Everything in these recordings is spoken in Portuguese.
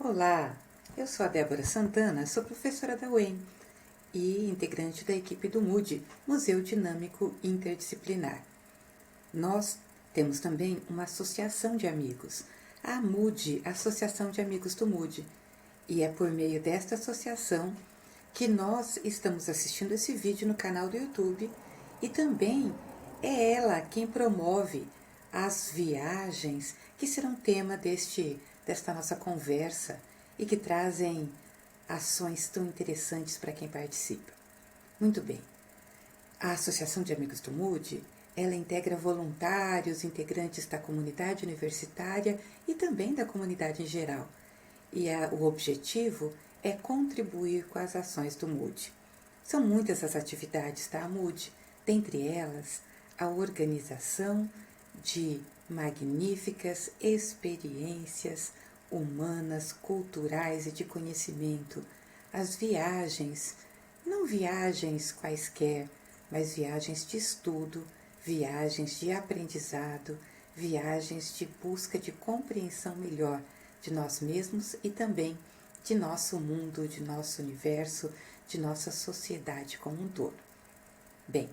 Olá, eu sou a Débora Santana, sou professora da UEM e integrante da equipe do MUD, Museu Dinâmico Interdisciplinar. Nós temos também uma associação de amigos, a MUD, Associação de Amigos do MUD, e é por meio desta associação que nós estamos assistindo esse vídeo no canal do YouTube e também é ela quem promove as viagens que serão tema desta nossa conversa e que trazem ações tão interessantes para quem participa. Muito bem, a Associação de Amigos do MUD, ela integra voluntários, integrantes da comunidade universitária e também da comunidade em geral. E o objetivo é contribuir com as ações do MUD. São muitas as atividades da MUD, dentre elas a organização de magníficas experiências humanas, culturais e de conhecimento, as viagens, não viagens quaisquer, mas viagens de estudo, viagens de aprendizado, viagens de busca de compreensão melhor de nós mesmos e também de nosso mundo, de nosso universo, de nossa sociedade como um todo. Bem,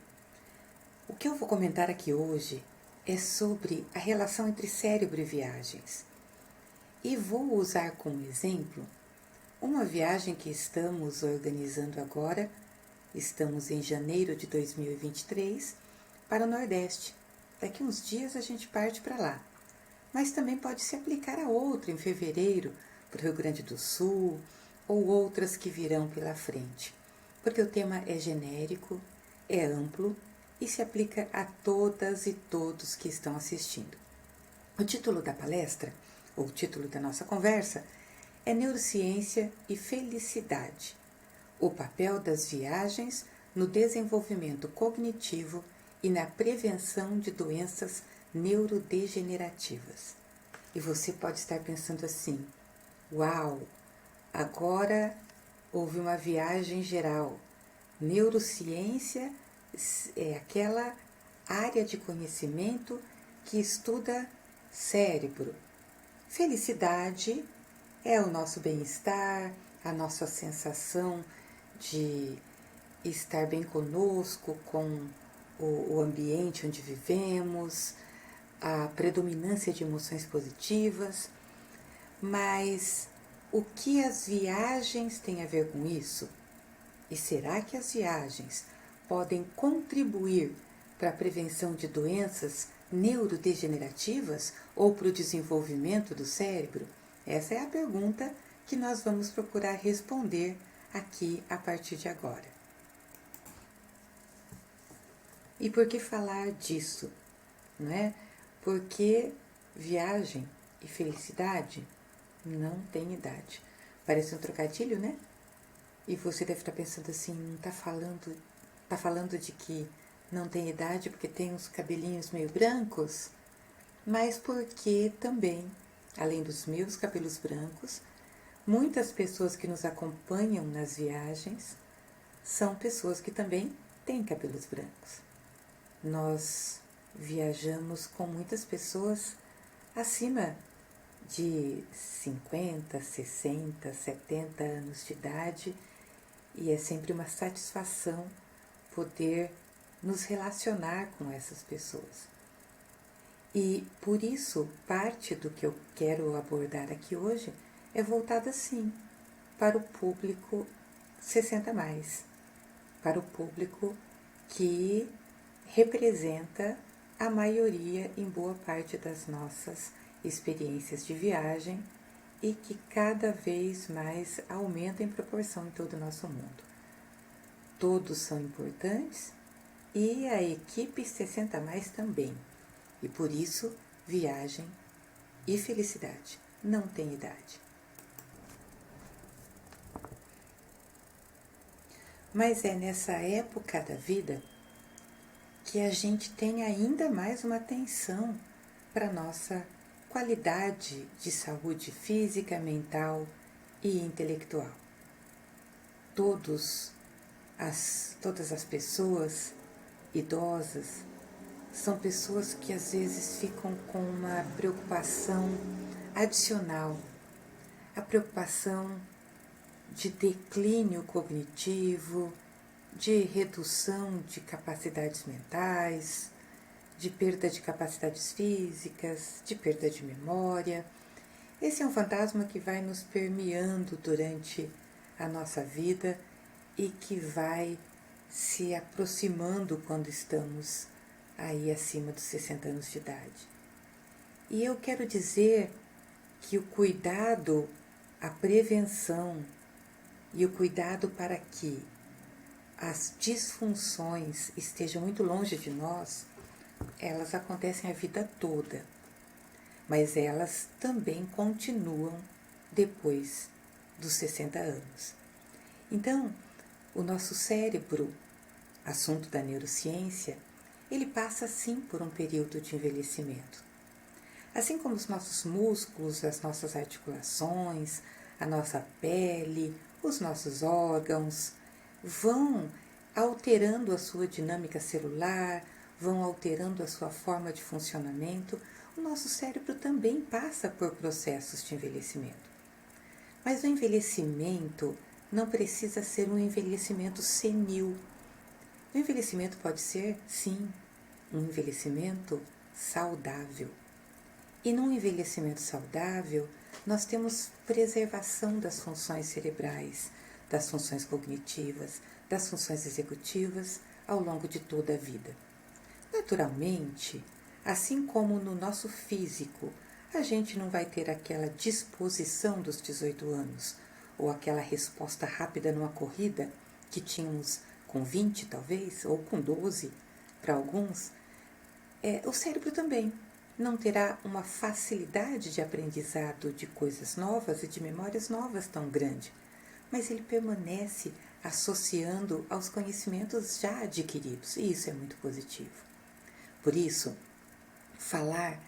o que eu vou comentar aqui hoje é sobre a relação entre cérebro e viagens. E vou usar como exemplo uma viagem que estamos organizando agora, estamos em janeiro de 2023, para o Nordeste. Daqui uns dias a gente parte para lá. Mas também pode se aplicar a outra em fevereiro, para o Rio Grande do Sul, ou outras que virão pela frente. Porque o tema é genérico, é amplo e se aplica a todas e todos que estão assistindo. O título da palestra, ou o título da nossa conversa, é Neurociência e Felicidade. O papel das viagens no desenvolvimento cognitivo e na prevenção de doenças neurodegenerativas. E você pode estar pensando assim: uau, agora houve uma viagem geral. Neurociência é aquela área de conhecimento que estuda cérebro. Felicidade é o nosso bem-estar, a nossa sensação de estar bem conosco, com o ambiente onde vivemos, a predominância de emoções positivas. Mas o que as viagens têm a ver com isso? E será que as viagens podem contribuir para a prevenção de doenças neurodegenerativas ou para o desenvolvimento do cérebro? Essa é a pergunta que nós vamos procurar responder aqui a partir de agora. E por que falar disso? Não é? Porque viagem e felicidade não tem idade. Parece um trocadilho, né? E você deve estar pensando assim, não está falando de que não tem idade porque tem uns cabelinhos meio brancos? Mas porque também, além dos meus cabelos brancos, muitas pessoas que nos acompanham nas viagens são pessoas que também têm cabelos brancos. Nós viajamos com muitas pessoas acima de 50, 60, 70 anos de idade e é sempre uma satisfação poder nos relacionar com essas pessoas. E por isso, parte do que eu quero abordar aqui hoje é voltada sim para o público 60+, para o público que representa a maioria em boa parte das nossas experiências de viagem e que cada vez mais aumenta em proporção em todo o nosso mundo. Todos são importantes e a equipe 60+ também. E por isso, viagem e felicidade não tem idade. Mas é nessa época da vida que a gente tem ainda mais uma atenção para a nossa qualidade de saúde física, mental e intelectual. Todas as pessoas idosas são pessoas que às vezes ficam com uma preocupação adicional. a preocupação de declínio cognitivo, de redução de capacidades mentais, de perda de capacidades físicas, de perda de memória. Esse é um fantasma que vai nos permeando durante a nossa vida e que vai se aproximando quando estamos aí acima dos 60 anos de idade. E eu quero dizer que o cuidado, a prevenção e o cuidado para que as disfunções estejam muito longe de nós, elas acontecem a vida toda, mas elas também continuam depois dos 60 anos. Então, o nosso cérebro, assunto da neurociência, ele passa sim por um período de envelhecimento. Assim como os nossos músculos, as nossas articulações, a nossa pele, os nossos órgãos vão alterando a sua dinâmica celular, vão alterando a sua forma de funcionamento, o nosso cérebro também passa por processos de envelhecimento. Mas o envelhecimento não precisa ser um envelhecimento senil. O envelhecimento pode ser, sim, um envelhecimento saudável. E num envelhecimento saudável, nós temos preservação das funções cerebrais, das funções cognitivas, das funções executivas ao longo de toda a vida. Naturalmente, assim como no nosso físico, a gente não vai ter aquela disposição dos 18 anos, ou aquela resposta rápida numa corrida que tínhamos com 20 talvez, ou com 12 para alguns. O cérebro também não terá uma facilidade de aprendizado de coisas novas e de memórias novas tão grande, mas ele permanece associando aos conhecimentos já adquiridos, e isso é muito positivo. Por isso, falar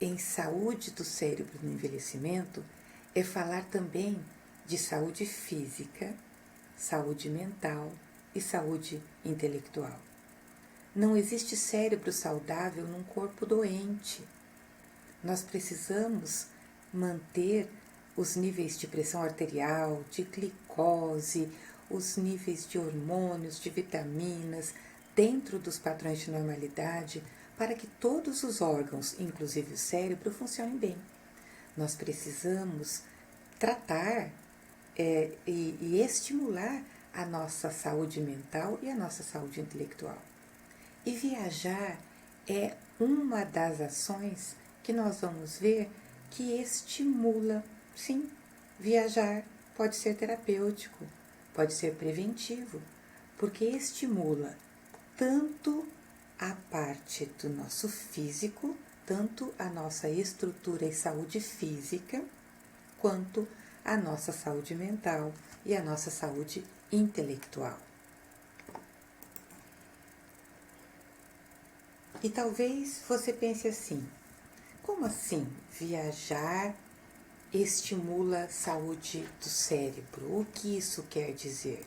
em saúde do cérebro no envelhecimento é falar também de saúde física, saúde mental e saúde intelectual. Não existe cérebro saudável num corpo doente. Nós precisamos manter os níveis de pressão arterial, de glicose, os níveis de hormônios, de vitaminas, dentro dos padrões de normalidade, para que todos os órgãos, inclusive o cérebro, funcionem bem. Nós precisamos tratar e estimular a nossa saúde mental e a nossa saúde intelectual. E viajar é uma das ações que nós vamos ver que estimula. Sim, viajar pode ser terapêutico, pode ser preventivo, porque estimula tanto a parte do nosso físico, tanto a nossa estrutura e saúde física, quanto a nossa saúde mental e a nossa saúde intelectual. E talvez você pense assim: como assim viajar estimula a saúde do cérebro? O que isso quer dizer?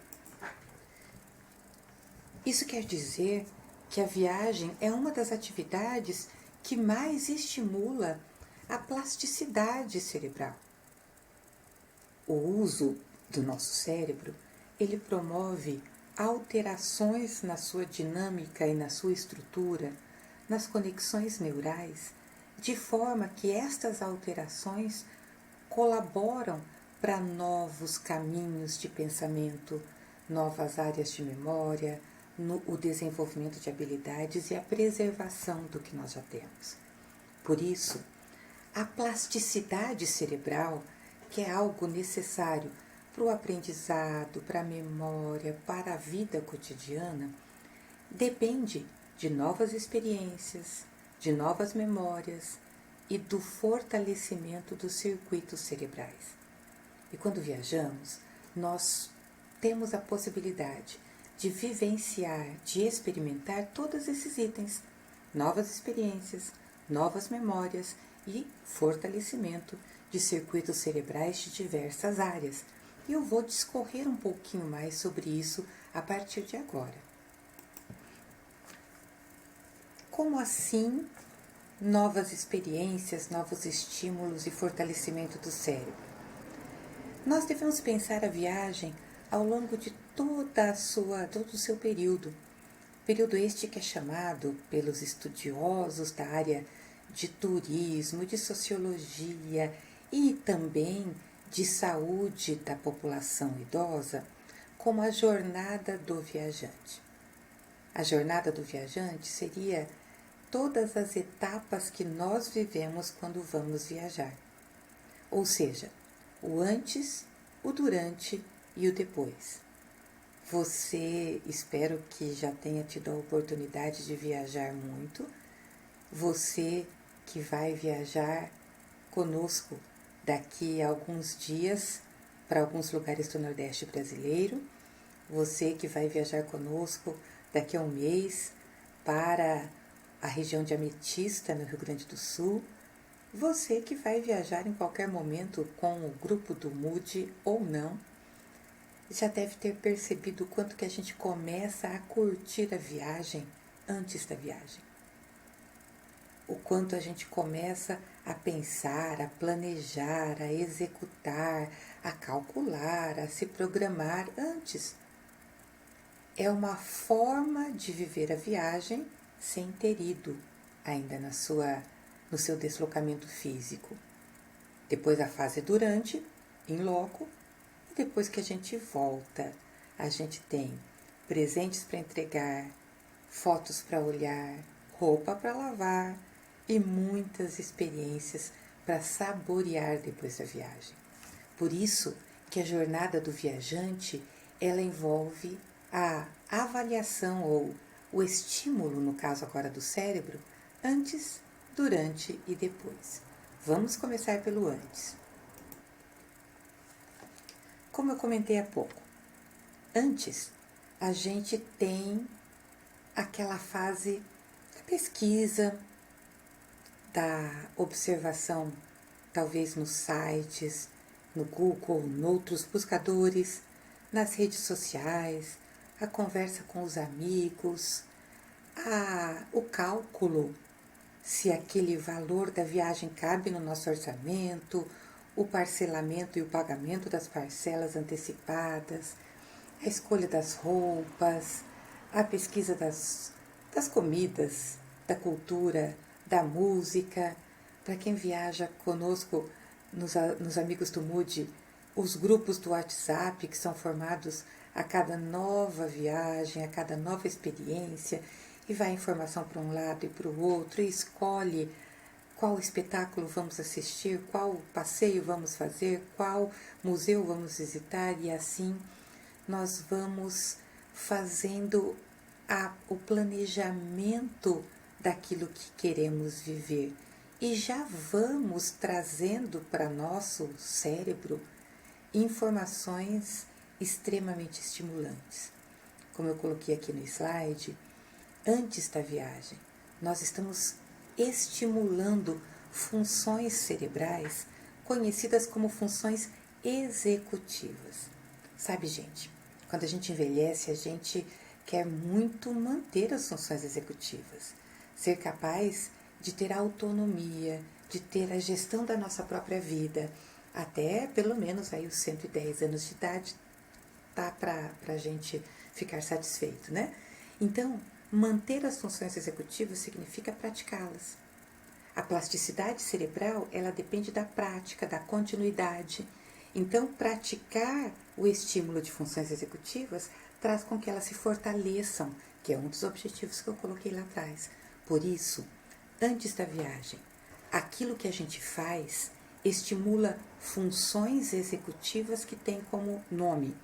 Isso quer dizer que a viagem é uma das atividades que mais estimula a plasticidade cerebral. O uso do nosso cérebro, ele promove alterações na sua dinâmica e na sua estrutura, nas conexões neurais, de forma que estas alterações colaboram para novos caminhos de pensamento, novas áreas de memória, o desenvolvimento de habilidades e a preservação do que nós já temos. Por isso, a plasticidade cerebral, que é algo necessário para o aprendizado, para a memória, para a vida cotidiana, depende de novas experiências, de novas memórias e do fortalecimento dos circuitos cerebrais. E quando viajamos, nós temos a possibilidade de vivenciar, de experimentar todos esses itens, novas experiências, novas memórias e fortalecimento de circuitos cerebrais de diversas áreas. E eu vou discorrer um pouquinho mais sobre isso a partir de agora. Como assim novas experiências, novos estímulos e fortalecimento do cérebro? Nós devemos pensar a viagem ao longo de todo o seu período. Período este que é chamado pelos estudiosos da área de turismo, de sociologia e também de saúde da população idosa, como a jornada do viajante. A jornada do viajante seria todas as etapas que nós vivemos quando vamos viajar. Ou seja, o antes, o durante e o depois. Você, espero que já tenha tido a oportunidade de viajar muito. Você que vai viajar conosco daqui a alguns dias para alguns lugares do Nordeste brasileiro. Você que vai viajar conosco daqui a um mês para a região de Ametista, no Rio Grande do Sul. Você que vai viajar em qualquer momento com o grupo do Mood ou não, já deve ter percebido o quanto que a gente começa a curtir a viagem antes da viagem. O quanto a gente começa a pensar, a planejar, a executar, a calcular, a se programar antes. É uma forma de viver a viagem sem ter ido ainda no seu deslocamento físico. Depois a fase durante, em loco, e depois que a gente volta, a gente tem presentes para entregar, fotos para olhar, roupa para lavar e muitas experiências para saborear depois da viagem. Por isso que a jornada do viajante, ela envolve a avaliação ou o estímulo, no caso agora do cérebro, antes, durante e depois. Vamos começar pelo antes. Como eu comentei há pouco, antes a gente tem aquela fase da pesquisa, da observação, talvez nos sites, no Google, em outros buscadores, nas redes sociais, a conversa com os amigos, o cálculo, se aquele valor da viagem cabe no nosso orçamento, o parcelamento e o pagamento das parcelas antecipadas, a escolha das roupas, a pesquisa das comidas, da cultura, da música. Para quem viaja conosco nos amigos do Mood, os grupos do WhatsApp que são formados a cada nova viagem, a cada nova experiência, e vai informação para um lado e para o outro, e escolhe qual espetáculo vamos assistir, qual passeio vamos fazer, qual museu vamos visitar, e assim nós vamos fazendo o planejamento daquilo que queremos viver e já vamos trazendo para nosso cérebro informações extremamente estimulantes. Como eu coloquei aqui no slide, antes da viagem, nós estamos estimulando funções cerebrais conhecidas como funções executivas. Sabe, gente, quando a gente envelhece, a gente quer muito manter as funções executivas, ser capaz de ter autonomia, de ter a gestão da nossa própria vida, até pelo menos aí os 110 anos de idade, tá para a gente ficar satisfeito, né? Então, manter as funções executivas significa praticá-las. A plasticidade cerebral, ela depende da prática, da continuidade. Então, praticar o estímulo de funções executivas traz com que elas se fortaleçam, que é um dos objetivos que eu coloquei lá atrás. Por isso, antes da viagem, aquilo que a gente faz estimula funções executivas que têm como nome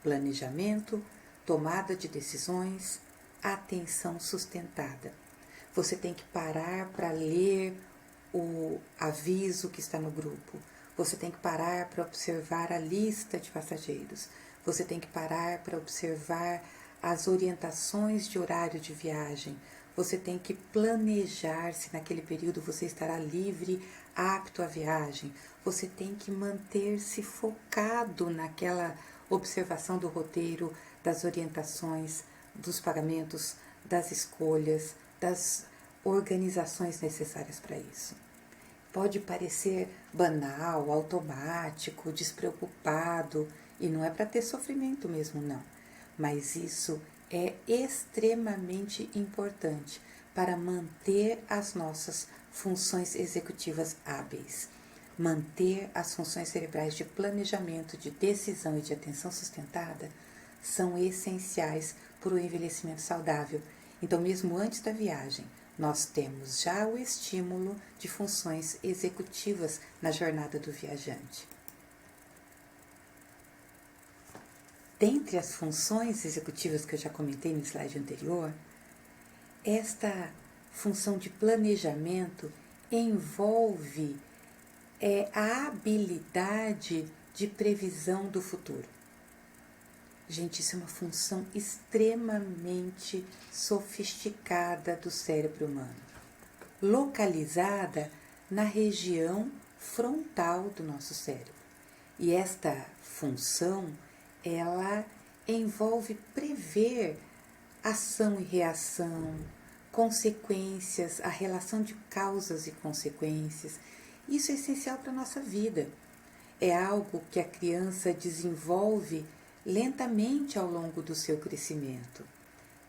planejamento, tomada de decisões, atenção sustentada. Você tem que parar para ler o aviso que está no grupo. Você tem que parar para observar a lista de passageiros. Você tem que parar para observar as orientações de horário de viagem. Você tem que planejar se naquele período você estará livre, apto à viagem. Você tem que manter-se focado naquela observação do roteiro, das orientações, dos pagamentos, das escolhas, das organizações necessárias para isso. pode parecer banal, automático, despreocupado, e não é para ter sofrimento mesmo, não. Mas isso é extremamente importante para manter as nossas funções executivas hábeis, manter as funções cerebrais de planejamento, de decisão e de atenção sustentada são essenciais para o envelhecimento saudável. Então, mesmo antes da viagem, nós temos já o estímulo de funções executivas na jornada do viajante. Dentre as funções executivas que eu já comentei no slide anterior, esta função de planejamento envolve a habilidade de previsão do futuro. Gente, isso é uma função extremamente sofisticada do cérebro humano, localizada na região frontal do nosso cérebro. E esta função, ela envolve prever ação e reação, consequências, a relação de causas e consequências. Isso é essencial para a nossa vida. É algo que a criança desenvolve lentamente ao longo do seu crescimento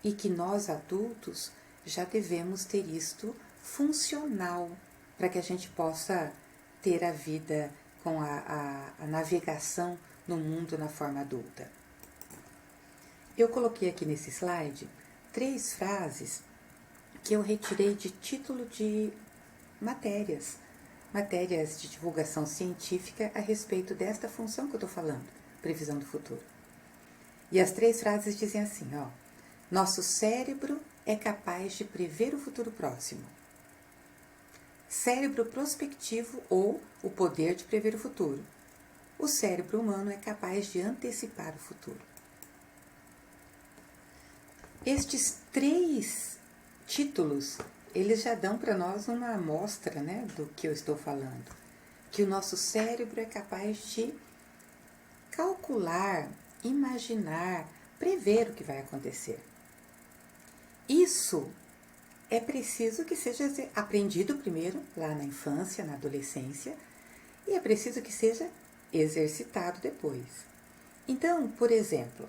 e que nós adultos já devemos ter isto funcional para que a gente possa ter a vida com a navegação no mundo na forma adulta. Eu coloquei aqui nesse slide 3 frases que eu retirei de título de matérias de divulgação científica a respeito desta função que eu estou falando, previsão do futuro. E as 3 frases dizem assim, ó: nosso cérebro é capaz de prever o futuro próximo. Cérebro prospectivo ou o poder de prever o futuro. O cérebro humano é capaz de antecipar o futuro. Estes 3 títulos, eles já dão para nós uma amostra, né, do que eu estou falando. Que o nosso cérebro é capaz de calcular, imaginar, prever o que vai acontecer. Isso é preciso que seja aprendido primeiro, lá na infância, na adolescência, e é preciso que seja exercitado depois. Então, por exemplo,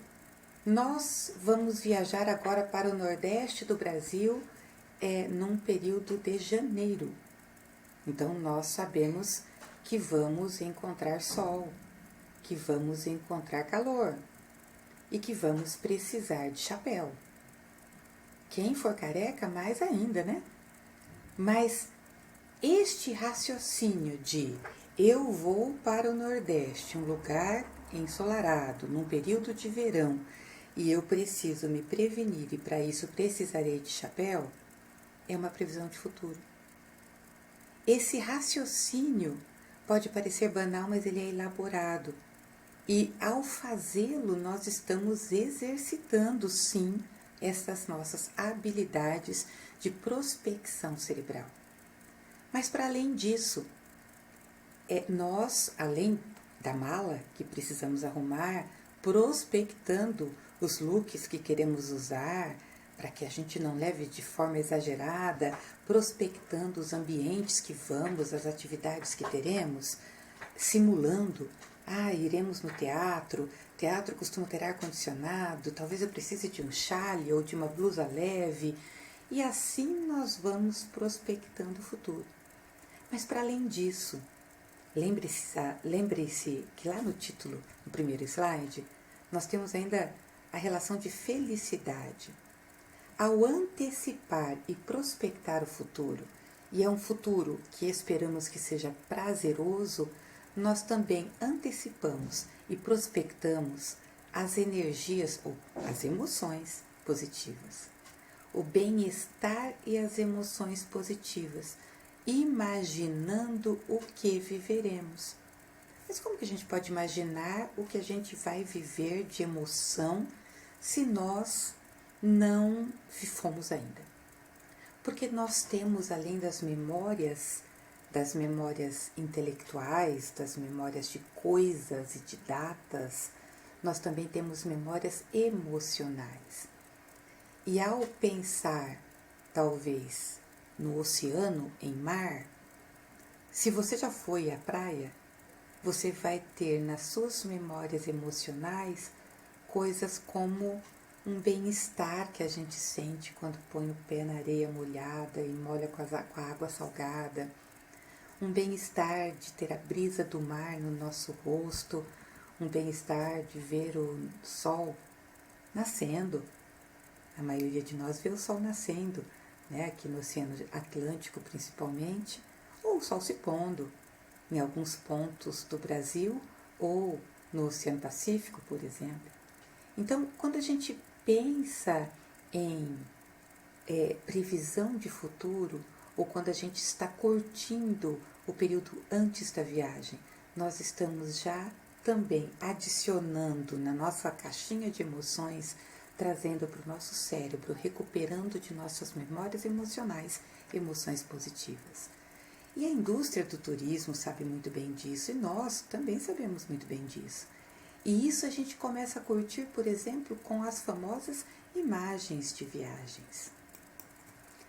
nós vamos viajar agora para o Nordeste do Brasil num período de janeiro. Então, nós sabemos que vamos encontrar sol, que vamos encontrar calor e que vamos precisar de chapéu. Quem for careca, mais ainda, né? Mas este raciocínio de eu vou para o Nordeste, um lugar ensolarado, num período de verão, e eu preciso me prevenir e para isso precisarei de chapéu, é uma previsão de futuro. Esse raciocínio pode parecer banal, mas ele é elaborado. E ao fazê-lo, nós estamos exercitando, sim, essas nossas habilidades de prospecção cerebral. Mas para além disso, nós, além da mala que precisamos arrumar, prospectando os looks que queremos usar, para que a gente não leve de forma exagerada, prospectando os ambientes que vamos, as atividades que teremos, simulando, iremos no teatro costuma ter ar-condicionado, talvez eu precise de um chale ou de uma blusa leve, e assim nós vamos prospectando o futuro. Mas para além disso, lembre-se que lá no título, no primeiro slide, nós temos ainda a relação de felicidade. Ao antecipar e prospectar o futuro, e é um futuro que esperamos que seja prazeroso, nós também antecipamos e prospectamos as energias ou as emoções positivas, o bem-estar e as emoções positivas, imaginando o que viveremos. Mas como que a gente pode imaginar o que a gente vai viver de emoção se nós não fomos ainda? Porque nós temos, além das memórias intelectuais, das memórias de coisas e de datas, nós também temos memórias emocionais. E ao pensar, talvez, no oceano, em mar, Se você já foi à praia, você vai ter nas suas memórias emocionais coisas como um bem-estar que a gente sente quando põe o pé na areia molhada e molha com a água salgada, um bem-estar de ter a brisa do mar no nosso rosto, um bem-estar de ver o sol nascendo. A maioria de nós vê o sol nascendo, né? Aqui no Oceano Atlântico principalmente, ou o sol se pondo em alguns pontos do Brasil ou no Oceano Pacífico, por exemplo. Então, quando a gente pensa em previsão de futuro, ou quando a gente está curtindo o período antes da viagem, nós estamos já também adicionando na nossa caixinha de emoções, trazendo para o nosso cérebro, recuperando de nossas memórias emocionais, emoções positivas. E a indústria do turismo sabe muito bem disso, e nós também sabemos muito bem disso. E isso a gente começa a curtir, por exemplo, com as famosas imagens de viagens.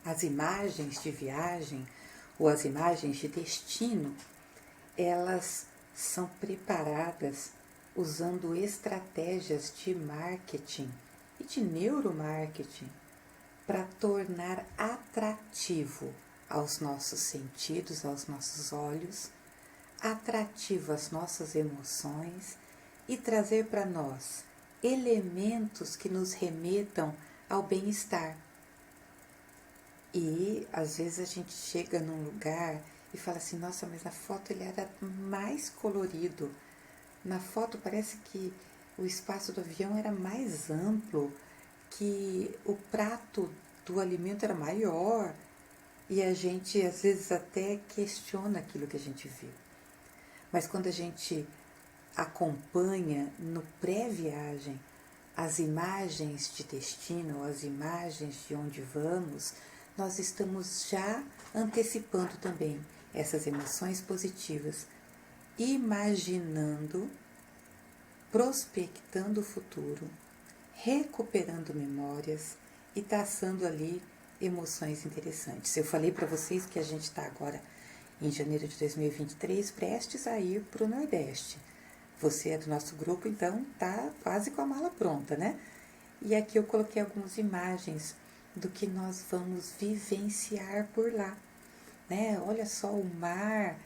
As imagens de viagem ou as imagens de destino, elas são preparadas usando estratégias de marketing e de neuromarketing para tornar atrativo aos nossos sentidos, aos nossos olhos, atrativo às nossas emoções e trazer para nós elementos que nos remetam ao bem-estar. E às vezes a gente chega num lugar e fala assim, nossa, mas na foto ele era mais colorido. Na foto parece que o espaço do avião era mais amplo, que o prato do alimento era maior. E a gente às vezes até questiona aquilo que a gente viu. Mas quando a gente acompanha no pré-viagem as imagens de destino, as imagens de onde vamos, nós estamos já antecipando também essas emoções positivas, imaginando, prospectando o futuro, recuperando memórias e traçando ali emoções interessantes. Eu falei para vocês que a gente está agora em janeiro de 2023 prestes a ir para o Nordeste. Você é do nosso grupo, então tá quase com a mala pronta, né? E aqui eu coloquei algumas imagens do que nós vamos vivenciar por lá, né? Olha só o mar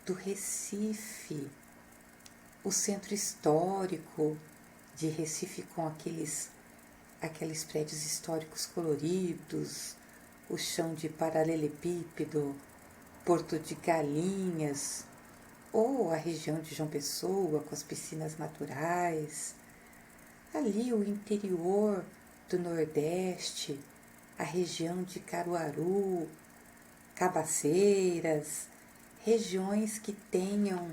do Recife, o centro histórico de Recife com aqueles prédios históricos coloridos, o chão de paralelepípedo, Porto de Galinhas, ou a região de João Pessoa com as piscinas naturais, ali o interior do Nordeste, a região de Caruaru, Cabaceiras, regiões que tenham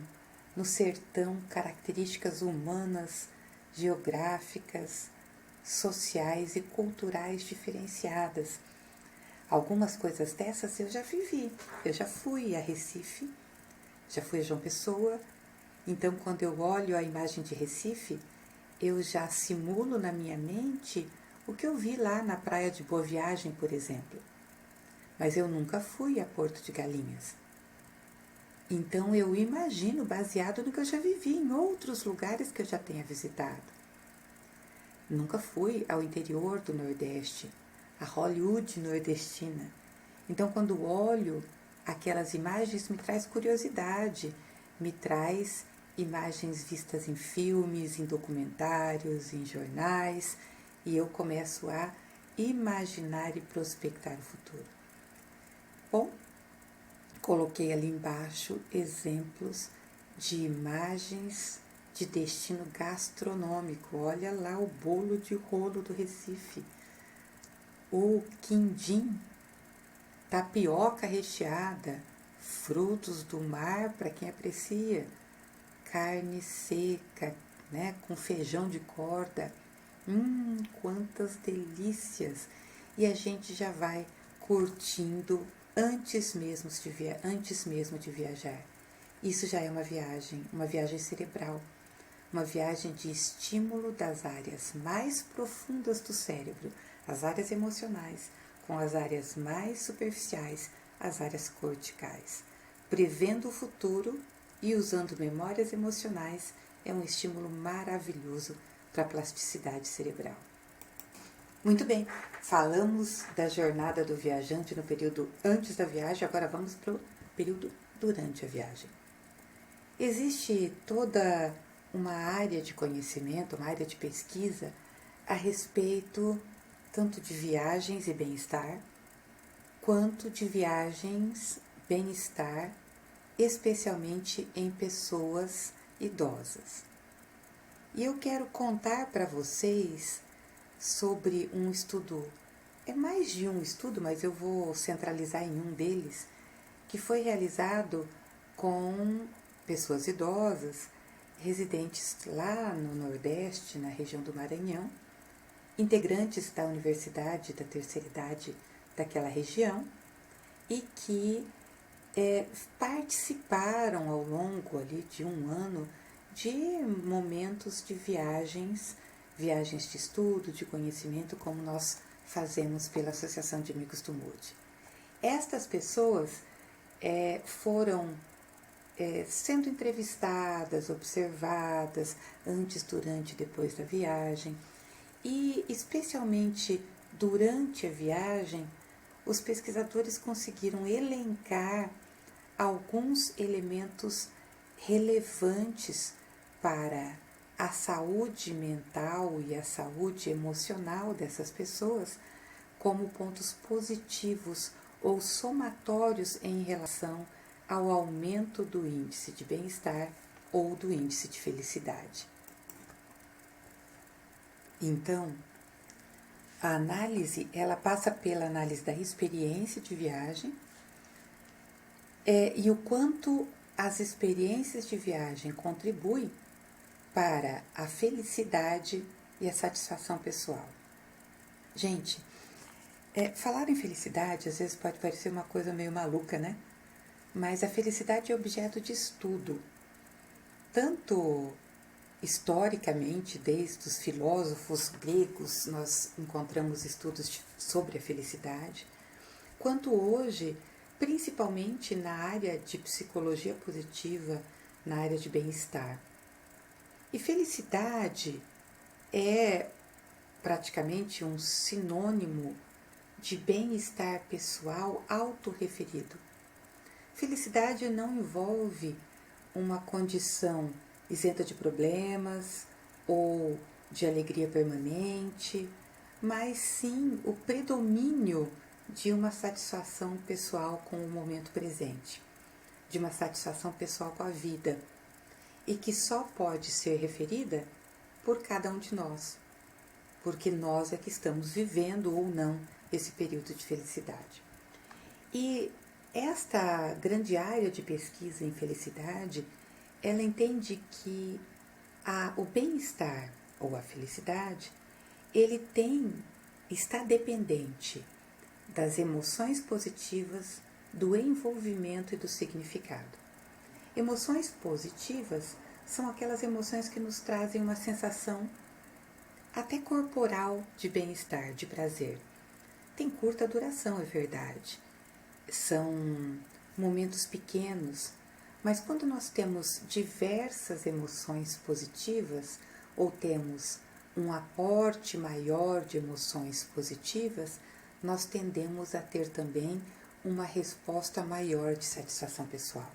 no sertão características humanas, geográficas, sociais e culturais diferenciadas. Algumas coisas dessas eu já vivi, eu já fui a Recife, já fui a João Pessoa, então quando eu olho a imagem de Recife, eu já simulo na minha mente o que eu vi lá na praia de Boa Viagem, por exemplo. Mas eu nunca fui a Porto de Galinhas. Então eu imagino baseado no que eu já vivi em outros lugares que eu já tenha visitado. Nunca fui ao interior do Nordeste, a Hollywood nordestina. Então quando olho aquelas imagens me traz curiosidade, me traz imagens vistas em filmes, em documentários, em jornais, e eu começo a imaginar e prospectar o futuro. Bom, coloquei ali embaixo exemplos de imagens de destino gastronômico. Olha lá o bolo de rolo do Recife, o quindim, tapioca recheada, frutos do mar para quem aprecia, carne seca, né, com feijão de corda. Quantas delícias! E a gente já vai curtindo antes mesmo de viajar. Isso já é uma viagem cerebral, uma viagem de estímulo das áreas mais profundas do cérebro, as áreas emocionais, com as áreas mais superficiais, as áreas corticais. prevendo o futuro e usando memórias emocionais é um estímulo maravilhoso para a plasticidade cerebral. Muito bem, falamos da jornada do viajante no período antes da viagem, agora vamos para o período durante a viagem. Existe toda uma área de conhecimento, uma área de pesquisa a respeito tanto de viagens e bem-estar, quanto de viagens, bem-estar, especialmente em pessoas idosas. E eu quero contar para vocês sobre um estudo, é mais de um estudo, mas eu vou centralizar em um deles, que foi realizado com pessoas idosas, residentes lá no Nordeste, na região do Maranhão, integrantes da Universidade da Terceira Idade daquela região e que participaram ao longo ali de um ano de momentos de viagens de estudo, de conhecimento, como nós fazemos pela Associação de Amigos do Mood. Estas pessoas foram sendo entrevistadas, observadas antes, durante e depois da viagem, e especialmente durante a viagem, os pesquisadores conseguiram elencar alguns elementos relevantes para a saúde mental e a saúde emocional dessas pessoas como pontos positivos ou somatórios em relação ao aumento do índice de bem-estar ou do índice de felicidade. Então, a análise, ela passa pela análise da experiência de viagem e o quanto as experiências de viagem contribuem para a felicidade e a satisfação pessoal. Gente, falar em felicidade às vezes pode parecer uma coisa meio maluca, né? Mas a felicidade é objeto de estudo, tanto historicamente, desde os filósofos gregos, nós encontramos estudos sobre a felicidade, quanto hoje, principalmente na área de psicologia positiva, na área de bem-estar. E felicidade é praticamente um sinônimo de bem-estar pessoal autorreferido. Felicidade não envolve uma condição isenta de problemas ou de alegria permanente, mas sim o predomínio de uma satisfação pessoal com o momento presente, de uma satisfação pessoal com a vida, e que só pode ser referida por cada um de nós, porque nós é que estamos vivendo ou não esse período de felicidade. E esta grande área de pesquisa em felicidade, ela entende que o bem-estar ou a felicidade, ele está dependente das emoções positivas, do envolvimento e do significado. Emoções positivas são aquelas emoções que nos trazem uma sensação até corporal de bem-estar, de prazer. Tem curta duração, é verdade. São momentos pequenos, mas quando nós temos diversas emoções positivas ou temos um aporte maior de emoções positivas, nós tendemos a ter também uma resposta maior de satisfação pessoal.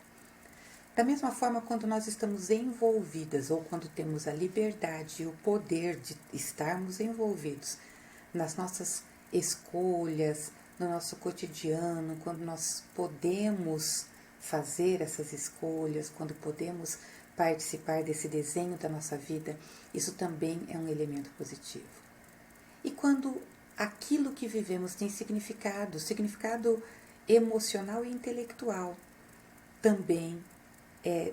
Da mesma forma, quando nós estamos envolvidas ou quando temos a liberdade e o poder de estarmos envolvidos nas nossas escolhas, no nosso cotidiano, quando nós podemos fazer essas escolhas, quando podemos participar desse desenho da nossa vida, isso também é um elemento positivo. E quando aquilo que vivemos tem significado emocional e intelectual, também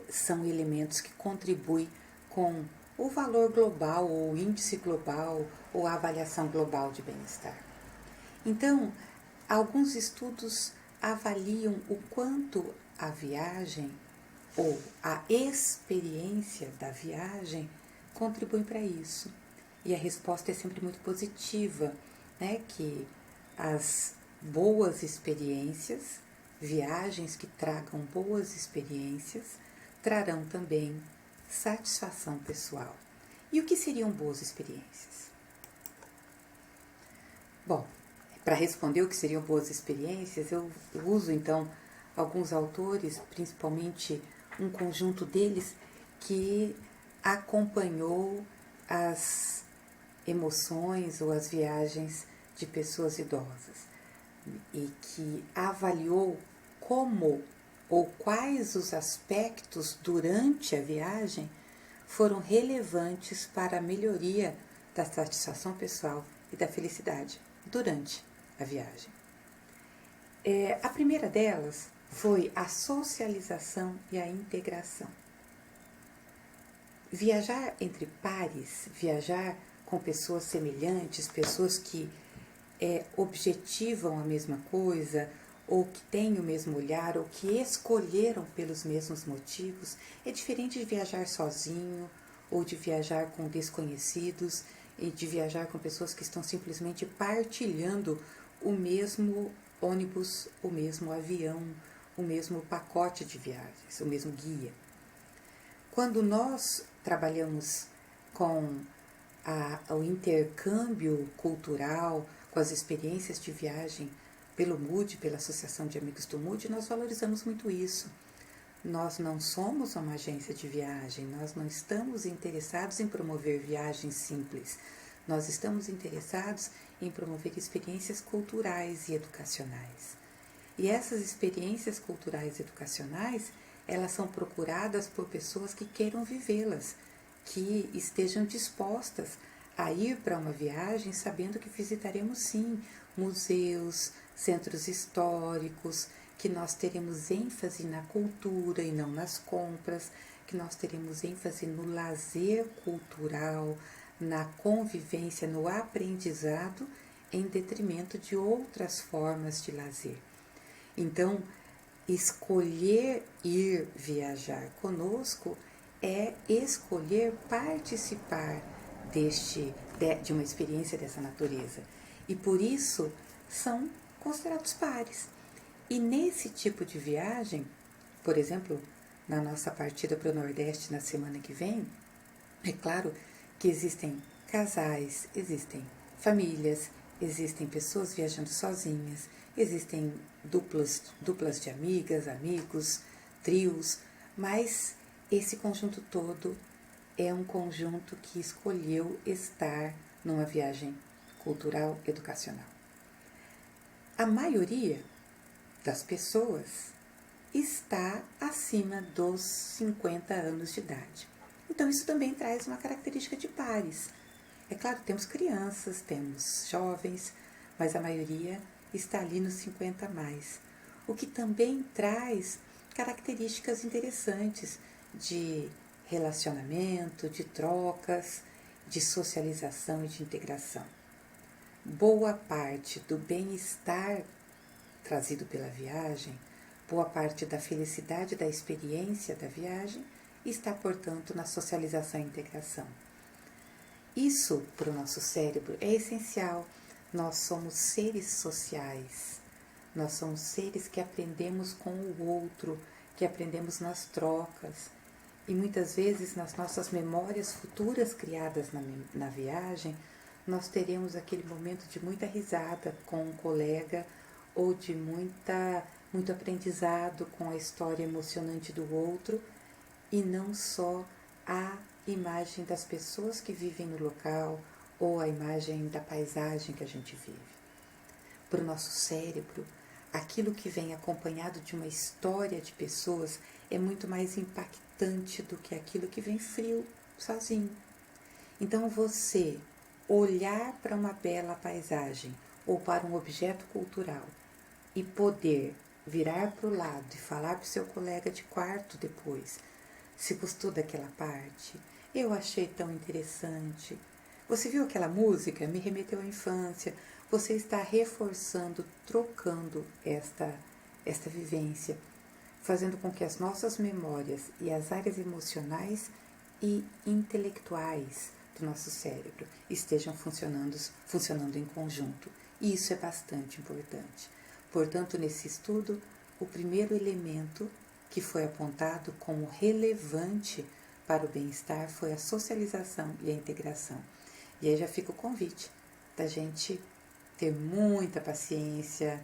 são elementos que contribuem com o valor global, ou o índice global, ou a avaliação global de bem-estar. Então, alguns estudos avaliam o quanto a viagem ou a experiência da viagem contribui para isso. E a resposta é sempre muito positiva, né? Que as boas experiências Viagens que tragam boas experiências trarão também satisfação pessoal. E o que seriam boas experiências? Bom, para responder o que seriam boas experiências, eu uso então alguns autores, principalmente um conjunto deles que acompanhou as emoções ou as viagens de pessoas idosas e que avaliou como ou quais os aspectos durante a viagem foram relevantes para a melhoria da satisfação pessoal e da felicidade durante a viagem. A primeira delas foi a socialização e a integração. Viajar entre pares, viajar com pessoas semelhantes, pessoas que objetivam a mesma coisa, ou que têm o mesmo olhar, ou que escolheram pelos mesmos motivos, é diferente de viajar sozinho, ou de viajar com desconhecidos, e de viajar com pessoas que estão simplesmente partilhando o mesmo ônibus, o mesmo avião, o mesmo pacote de viagens, o mesmo guia. Quando nós trabalhamos com o intercâmbio cultural, com as experiências de viagem pelo MUD, pela Associação de Amigos do MUD, nós valorizamos muito isso. Nós não somos uma agência de viagem, nós não estamos interessados em promover viagens simples. Nós estamos interessados em promover experiências culturais e educacionais. E essas experiências culturais e educacionais, elas são procuradas por pessoas que queiram vivê-las, que estejam dispostas a ir para uma viagem sabendo que visitaremos sim museus, centros históricos, que nós teremos ênfase na cultura e não nas compras, que nós teremos ênfase no lazer cultural, na convivência, no aprendizado, em detrimento de outras formas de lazer. Então, escolher ir viajar conosco é escolher participar de uma experiência dessa natureza. E por isso são considerados pares. E nesse tipo de viagem, por exemplo, na nossa partida para o Nordeste na semana que vem, é claro que existem casais, existem famílias, existem pessoas viajando sozinhas, existem duplas de amigas, amigos, trios, mas esse conjunto todo é um conjunto que escolheu estar numa viagem cultural educacional. A maioria das pessoas está acima dos 50 anos de idade. Então, isso também traz uma característica de pares. É claro, temos crianças, temos jovens, mas a maioria está ali nos 50 a mais. O que também traz características interessantes de relacionamento, de trocas, de socialização e de integração. Boa parte do bem-estar trazido pela viagem, boa parte da felicidade da experiência da viagem está, portanto, na socialização e integração. Isso, para o nosso cérebro, é essencial. Nós somos seres sociais. Nós somos seres que aprendemos com o outro, que aprendemos nas trocas. E muitas vezes, nas nossas memórias futuras criadas na viagem, nós teremos aquele momento de muita risada com um colega ou de muito aprendizado com a história emocionante do outro e não só a imagem das pessoas que vivem no local ou a imagem da paisagem que a gente vive. Para o nosso cérebro, aquilo que vem acompanhado de uma história de pessoas é muito mais impactante do que aquilo que vem frio, sozinho. Então, você olhar para uma bela paisagem ou para um objeto cultural e poder virar para o lado e falar para o seu colega de quarto depois: se gostou daquela parte, eu achei tão interessante. Você viu aquela música? Me remeteu à infância. Você está reforçando, trocando esta vivência, fazendo com que as nossas memórias e as áreas emocionais e intelectuais do nosso cérebro estejam funcionando em conjunto. E isso é bastante importante. Portanto, nesse estudo, o primeiro elemento que foi apontado como relevante para o bem-estar foi a socialização e a integração. E aí já fica o convite da gente ter muita paciência,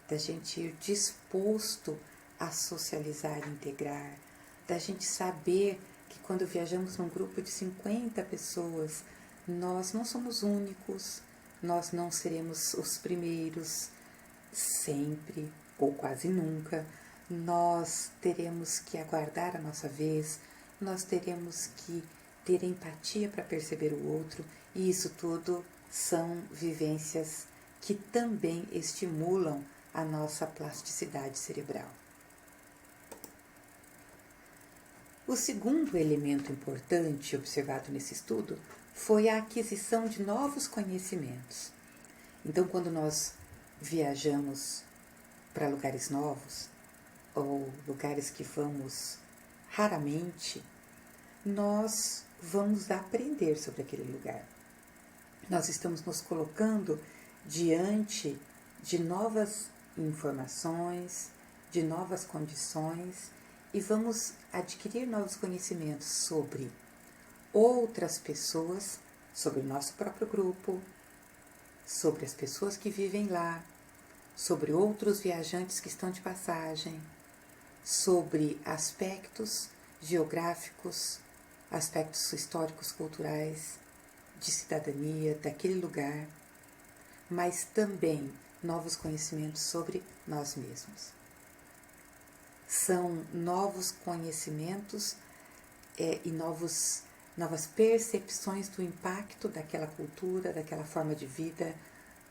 da gente ir disposto a socializar e integrar, da gente saber que quando viajamos num grupo de 50 pessoas, nós não somos únicos, nós não seremos os primeiros sempre ou quase nunca, nós teremos que aguardar a nossa vez, nós teremos que ter empatia para perceber o outro, e isso tudo são vivências que também estimulam a nossa plasticidade cerebral. O segundo elemento importante observado nesse estudo foi a aquisição de novos conhecimentos. Então, quando nós viajamos para lugares novos, ou lugares que vamos raramente, nós vamos aprender sobre aquele lugar. Nós estamos nos colocando diante de novas informações, de novas condições, e vamos adquirir novos conhecimentos sobre outras pessoas, sobre o nosso próprio grupo, sobre as pessoas que vivem lá, sobre outros viajantes que estão de passagem, sobre aspectos geográficos, aspectos históricos, culturais, de cidadania daquele lugar, mas também novos conhecimentos sobre nós mesmos. São novos conhecimentos e novas percepções do impacto daquela cultura, daquela forma de vida,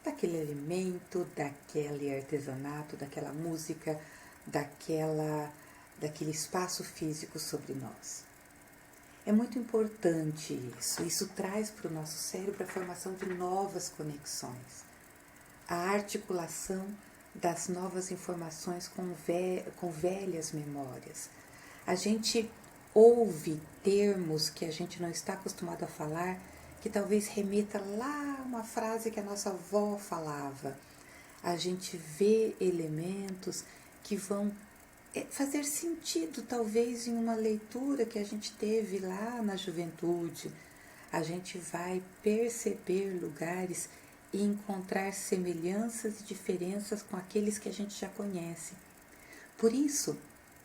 daquele alimento, daquele artesanato, daquela música, daquele espaço físico sobre nós. É muito importante isso. Isso traz para o nosso cérebro a formação de novas conexões, a articulação das novas informações com velhas memórias. A gente ouve termos que a gente não está acostumado a falar, que talvez remeta lá a uma frase que a nossa avó falava. A gente vê elementos que vão fazer sentido, talvez, em uma leitura que a gente teve lá na juventude. A gente vai perceber lugares e encontrar semelhanças e diferenças com aqueles que a gente já conhece. Por isso,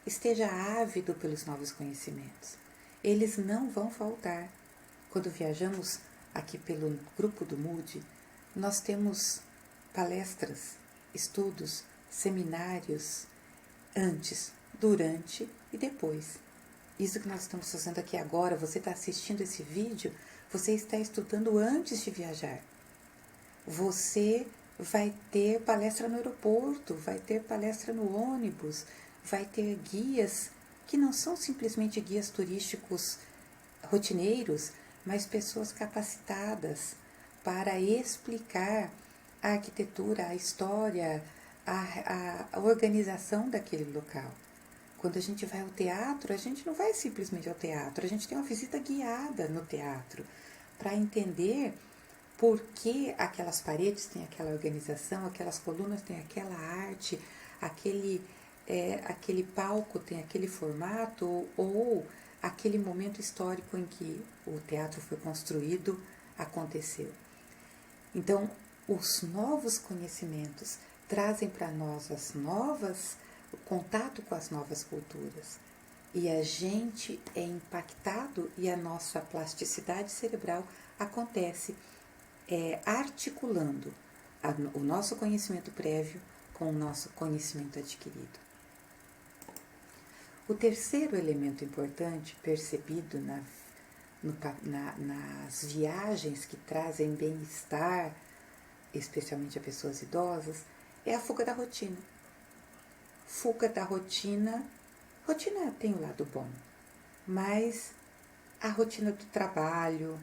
esteja ávido pelos novos conhecimentos. Eles não vão faltar. Quando viajamos aqui pelo grupo do Mood, nós temos palestras, estudos, seminários, antes, durante e depois. Isso que nós estamos fazendo aqui agora, você está assistindo esse vídeo, você está estudando antes de viajar. Você vai ter palestra no aeroporto, vai ter palestra no ônibus, vai ter guias que não são simplesmente guias turísticos rotineiros, mas pessoas capacitadas para explicar a arquitetura, a história, a organização daquele local. Quando a gente vai ao teatro, a gente não vai simplesmente ao teatro, a gente tem uma visita guiada no teatro para entender por que aquelas paredes têm aquela organização, aquelas colunas têm aquela arte, aquele palco tem aquele formato, ou aquele momento histórico em que o teatro foi construído aconteceu. Então, os novos conhecimentos trazem para nós o contato com as novas culturas. E a gente é impactado e a nossa plasticidade cerebral acontece articulando o nosso conhecimento prévio com o nosso conhecimento adquirido. O terceiro elemento importante percebido nas viagens que trazem bem-estar, especialmente a pessoas idosas, é a fuga da rotina. Fuga da rotina tem o lado bom, mas a rotina do trabalho,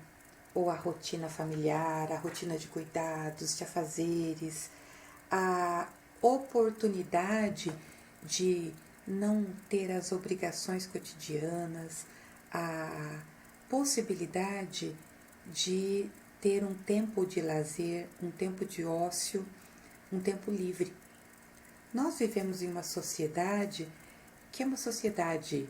ou a rotina familiar, a rotina de cuidados, de afazeres, a oportunidade de não ter as obrigações cotidianas, a possibilidade de ter um tempo de lazer, um tempo de ócio, um tempo livre. Nós vivemos em uma sociedade que é uma sociedade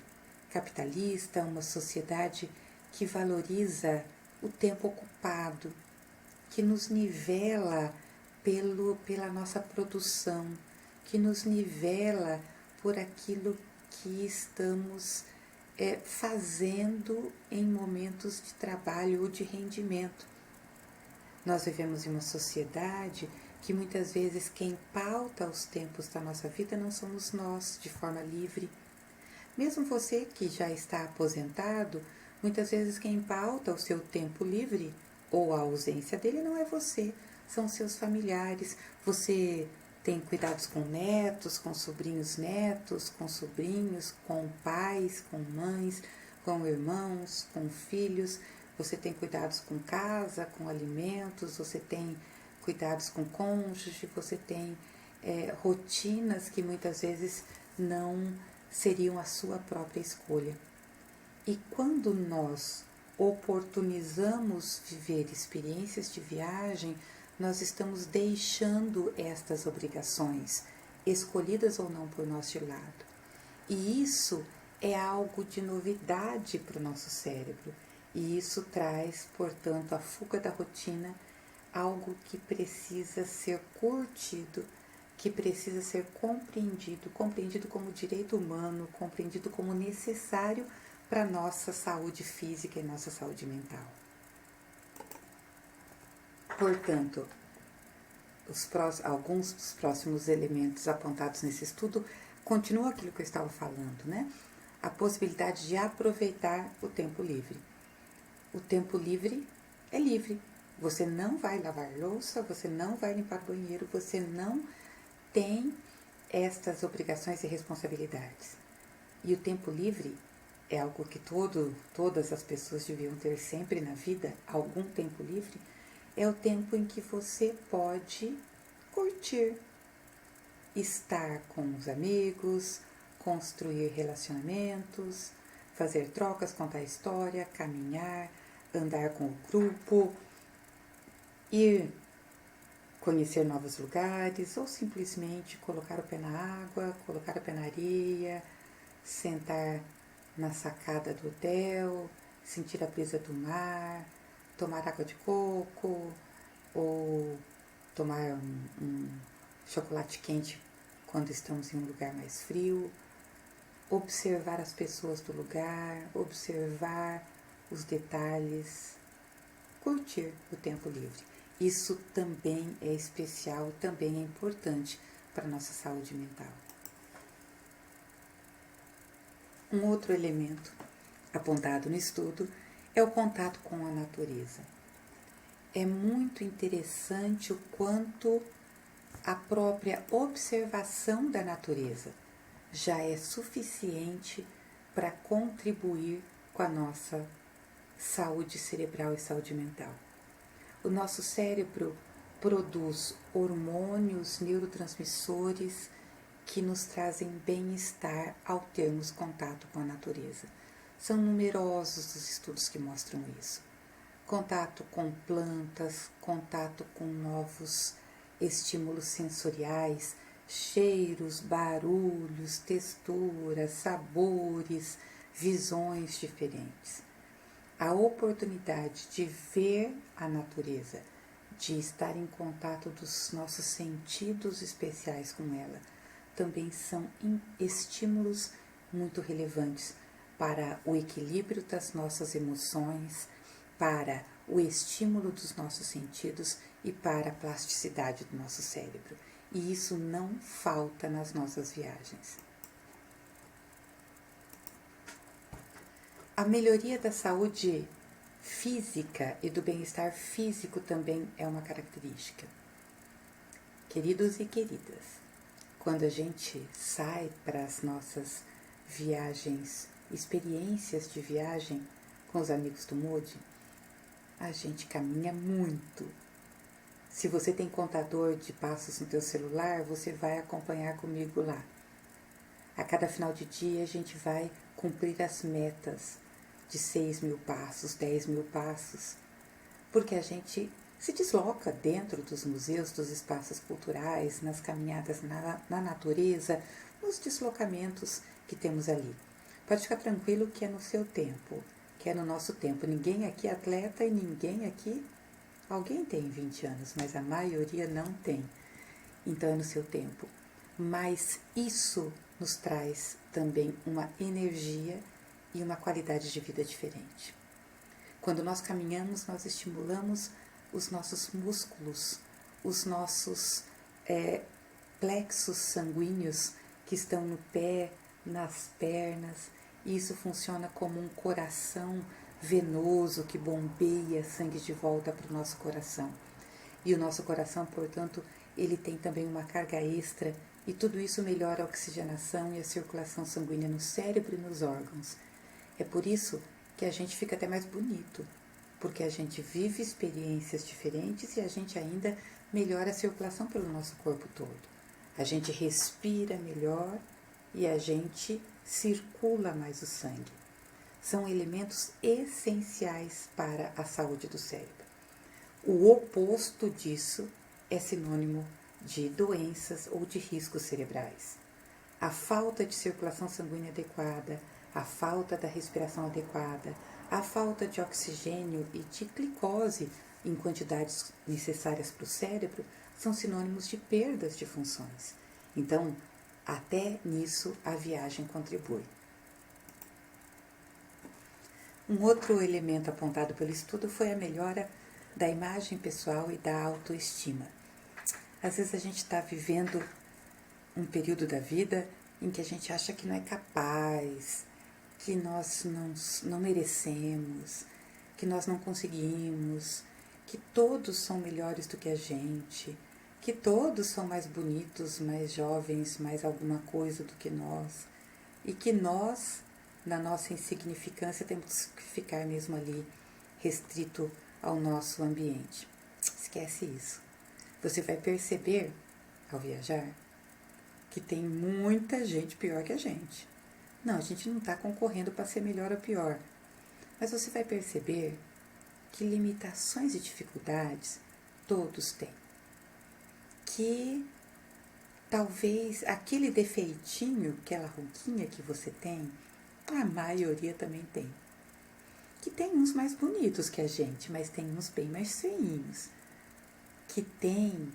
capitalista, uma sociedade que valoriza o tempo ocupado, que nos nivela pela nossa produção, que nos nivela por aquilo que estamos fazendo em momentos de trabalho ou de rendimento. Nós vivemos em uma sociedade que muitas vezes quem pauta os tempos da nossa vida não somos nós, de forma livre. Mesmo você que já está aposentado, muitas vezes quem pauta o seu tempo livre ou a ausência dele não é você, são seus familiares. Você tem cuidados com netos, com sobrinhos netos, com sobrinhos, com pais, com mães, com irmãos, com filhos. Você tem cuidados com casa, com alimentos, você tem cuidados com cônjuge, você tem rotinas que muitas vezes não seriam a sua própria escolha. E quando nós oportunizamos viver experiências de viagem, nós estamos deixando estas obrigações, escolhidas ou não por nós de lado. E isso é algo de novidade para o nosso cérebro. E isso traz, portanto, a fuga da rotina, algo que precisa ser curtido, que precisa ser compreendido como direito humano, compreendido como necessário para a nossa saúde física e nossa saúde mental. Portanto, alguns dos próximos elementos apontados nesse estudo continuam aquilo que eu estava falando, né? A possibilidade de aproveitar o tempo livre. O tempo livre é livre. Você não vai lavar louça, você não vai limpar o banheiro, você não tem estas obrigações e responsabilidades. E o tempo livre é algo que todas as pessoas deviam ter sempre na vida, algum tempo livre, é o tempo em que você pode curtir, estar com os amigos, construir relacionamentos, fazer trocas, contar história, caminhar, andar com o grupo, ir conhecer novos lugares ou simplesmente colocar o pé na água, colocar o pé na areia, sentar na sacada do hotel, sentir a brisa do mar, tomar água de coco ou tomar um chocolate quente quando estamos em um lugar mais frio, observar as pessoas do lugar, observar os detalhes, curtir o tempo livre. Isso também é especial, também é importante para a nossa saúde mental. Um outro elemento apontado no estudo é o contato com a natureza. É muito interessante o quanto a própria observação da natureza já é suficiente para contribuir com a nossa saúde cerebral e saúde mental. O nosso cérebro produz hormônios, neurotransmissores que nos trazem bem-estar ao termos contato com a natureza. São numerosos os estudos que mostram isso. Contato com plantas, contato com novos estímulos sensoriais, cheiros, barulhos, texturas, sabores, visões diferentes. A oportunidade de ver a natureza, de estar em contato dos nossos sentidos especiais com ela, também são estímulos muito relevantes para o equilíbrio das nossas emoções, para o estímulo dos nossos sentidos e para a plasticidade do nosso cérebro. E isso não falta nas nossas viagens. A melhoria da saúde física e do bem-estar físico também é uma característica. Queridos e queridas, quando a gente sai para as nossas viagens, experiências de viagem com os amigos do Mood, a gente caminha muito. Se você tem contador de passos no teu celular, você vai acompanhar comigo lá. A cada final de dia a gente vai cumprir as metas de 6.000 passos, 10.000 passos, porque a gente se desloca dentro dos museus, dos espaços culturais, nas caminhadas na natureza, nos deslocamentos que temos ali. Pode ficar tranquilo que é no seu tempo, que é no nosso tempo. Ninguém aqui é atleta e ninguém aqui... Alguém tem 20 anos, mas a maioria não tem. Então é no seu tempo. Mas isso nos traz também uma energia e uma qualidade de vida diferente. Quando nós caminhamos, nós estimulamos os nossos músculos, os nossos plexos sanguíneos que estão no pé, nas pernas, e isso funciona como um coração venoso que bombeia sangue de volta para o nosso coração. E o nosso coração, portanto, ele tem também uma carga extra, e tudo isso melhora a oxigenação e a circulação sanguínea no cérebro e nos órgãos. É por isso que a gente fica até mais bonito, porque a gente vive experiências diferentes e a gente ainda melhora a circulação pelo nosso corpo todo. A gente respira melhor e a gente circula mais o sangue. São elementos essenciais para a saúde do cérebro. O oposto disso é sinônimo de doenças ou de riscos cerebrais. A falta de circulação sanguínea adequada, a falta da respiração adequada, a falta de oxigênio e de glicose em quantidades necessárias para o cérebro são sinônimos de perdas de funções. Então, até nisso a viagem contribui. Um outro elemento apontado pelo estudo foi a melhora da imagem pessoal e da autoestima. Às vezes a gente está vivendo um período da vida em que a gente acha que não é capaz, que nós não merecemos, que nós não conseguimos, que todos são melhores do que a gente, que todos são mais bonitos, mais jovens, mais alguma coisa do que nós, e que nós, na nossa insignificância, temos que ficar mesmo ali, restrito ao nosso ambiente. Esquece isso. Você vai perceber, ao viajar, que tem muita gente pior que a gente. Não, a gente não está concorrendo para ser melhor ou pior. Mas você vai perceber que limitações e dificuldades todos têm. Que talvez aquele defeitinho, aquela ruguinha que você tem, a maioria também tem. Que tem uns mais bonitos que a gente, mas tem uns bem mais feinhos. Que tem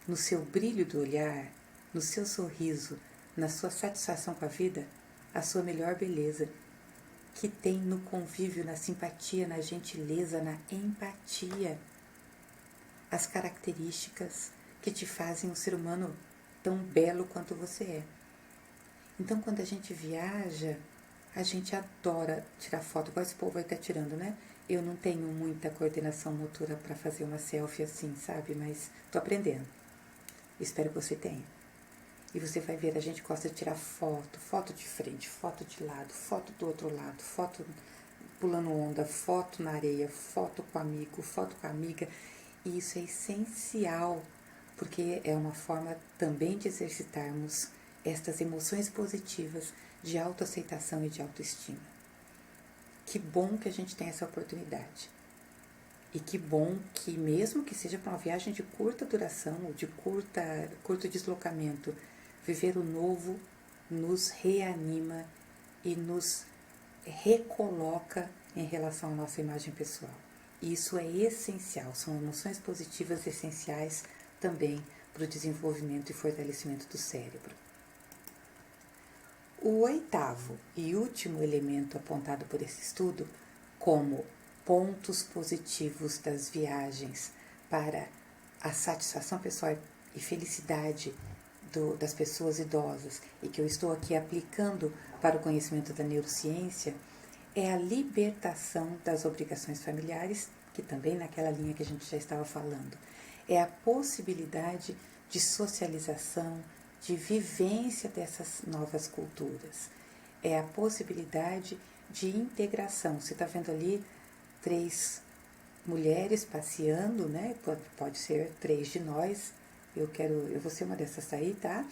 no seu brilho do olhar, no seu sorriso, na sua satisfação com a vida, a sua melhor beleza. Que tem no convívio, na simpatia, na gentileza, na empatia, as características que te fazem um ser humano tão belo quanto você é. Então, quando a gente viaja, a gente adora tirar foto, igual esse povo vai estar tirando, né? Eu não tenho muita coordenação motora para fazer uma selfie assim, sabe? Mas tô aprendendo. Espero que você tenha. E você vai ver, a gente gosta de tirar foto, foto de frente, foto de lado, foto do outro lado, foto pulando onda, foto na areia, foto com amigo, foto com amiga. E isso é essencial, porque é uma forma também de exercitarmos estas emoções positivas de autoaceitação e de autoestima. Que bom que a gente tem essa oportunidade. E que bom que, mesmo que seja para uma viagem de curta duração ou de curto deslocamento, viver o novo nos reanima e nos recoloca em relação à nossa imagem pessoal. E isso é essencial, são emoções positivas essenciais também para o desenvolvimento e fortalecimento do cérebro. O oitavo e último elemento apontado por esse estudo como pontos positivos das viagens para a satisfação pessoal e felicidade das pessoas idosas e que eu estou aqui aplicando para o conhecimento da neurociência é a libertação das obrigações familiares, que também naquela linha que a gente já estava falando, é a possibilidade de socialização, de vivência dessas novas culturas, é a possibilidade de integração. Você está vendo ali 3 mulheres passeando, né? Pode ser 3 de nós. Eu vou ser uma dessas aí, tá?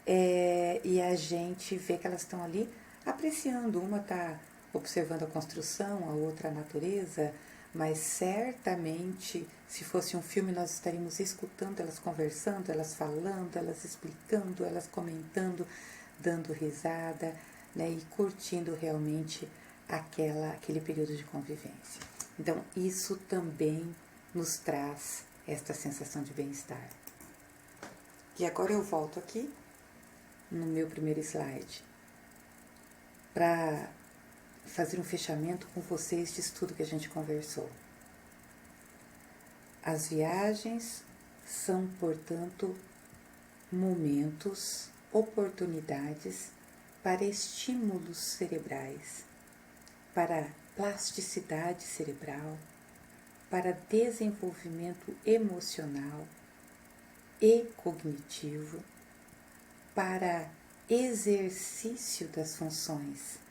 E a gente vê que elas estão ali apreciando. Uma está observando a construção, a outra a natureza, mas certamente, se fosse um filme, nós estaríamos escutando elas conversando, elas falando, elas explicando, elas comentando, dando risada, né, e curtindo realmente aquele período de convivência. Então, isso também nos traz esta sensação de bem-estar. E agora eu volto aqui no meu primeiro slide para fazer um fechamento com vocês disso tudo que a gente conversou. As viagens são, portanto, momentos, oportunidades para estímulos cerebrais, para plasticidade cerebral, para desenvolvimento emocional e cognitivo, para exercício das funções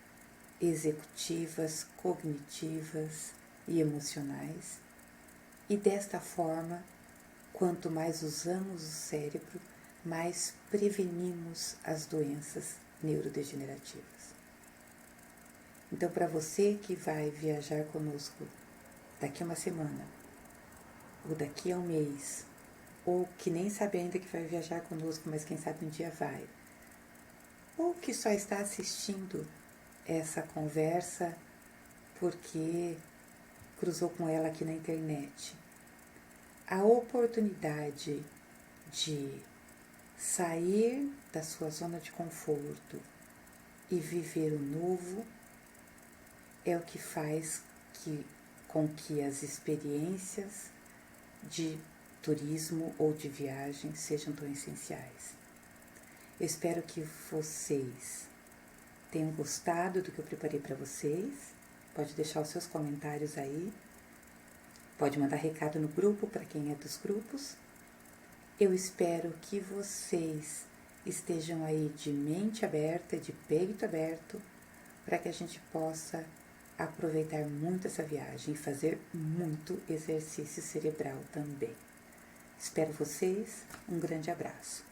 executivas, cognitivas e emocionais. E desta forma, quanto mais usamos o cérebro, mais prevenimos as doenças neurodegenerativas. Então, para você que vai viajar conosco daqui a uma semana, ou daqui a um mês, ou que nem sabe ainda que vai viajar conosco, mas quem sabe um dia vai, ou que só está assistindo essa conversa porque cruzou com ela aqui na internet, a oportunidade de sair da sua zona de conforto e viver o novo é o que faz com que as experiências de turismo ou de viagem sejam tão essenciais. Eu espero que vocês tenham gostado do que eu preparei para vocês. Pode deixar os seus comentários aí. Pode mandar recado no grupo para quem é dos grupos. Eu espero que vocês estejam aí de mente aberta, de peito aberto, para que a gente possa aproveitar muito essa viagem e fazer muito exercício cerebral também. Espero vocês, um grande abraço.